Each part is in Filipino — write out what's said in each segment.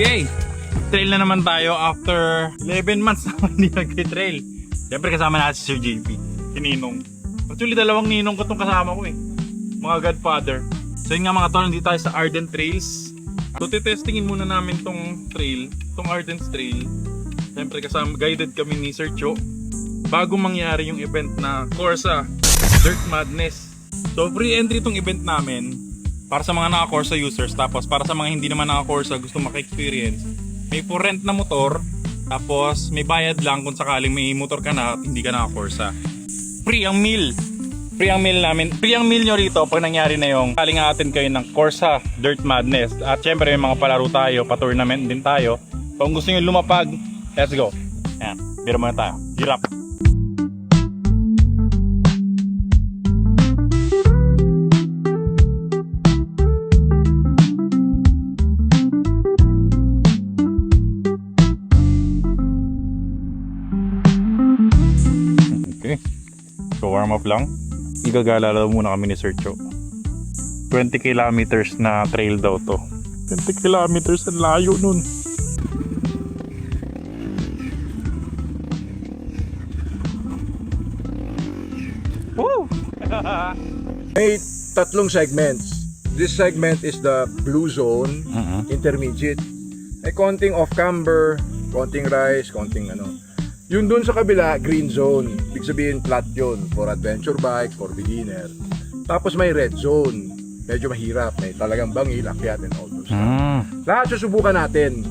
Okay, trail na naman tayo after 11 months na hindi nag-trail. Siyempre kasama natin si Sir JP, si Ninong. Actually, dalawang Ninong ko itong kasama ko eh. Mga godfather. So yun nga mga tol, hindi tayo sa Ardent Trails. So titestingin muna namin tong trail, tong Ardent Trail. Siyempre kasama, guided kami ni Sir Cho. Bago mangyari yung event na Corsa Dirt Madness. So free entry itong event namin para sa mga naka-Corsa users. Tapos para sa mga hindi naman naka-Corsa gusto maka-experience, may for rent na motor. Tapos may bayad lang kung sakaling may motor ka na at hindi ka naka-Corsa. Free ang meal. Free ang meal namin. Free ang meal nyo rito pag nangyari na yung kaling atin kayo ng Corsa Dirt Madness. At syempre may mga palaro tayo, pa-tournament din tayo. Kung gusto nyo lumapag, let's go. Ayan, biro muna tayo. Girap. Okay. So warm up lang. Igagala daw muna kami ni Sir Cho. 20 kilometers na trail daw to. 20 kilometers, ang layo nun. Woo! May tatlong segments. This segment is the blue zone, intermediate. May konting off-camber, konting rise, konting ano. Yung dun sa kabila, green zone. Ibig sabihin flat yun for adventure bike, for beginner. Tapos may red zone. Medyo mahirap. May talagang bangil, akyat, and all those stuff. Lahat susubukan natin.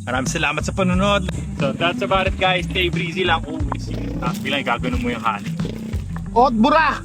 Maraming salamat sa panunod. So that's about it guys. Stay breezy lang. Oh, bilang gagawin mo yung hali. Ot, bura!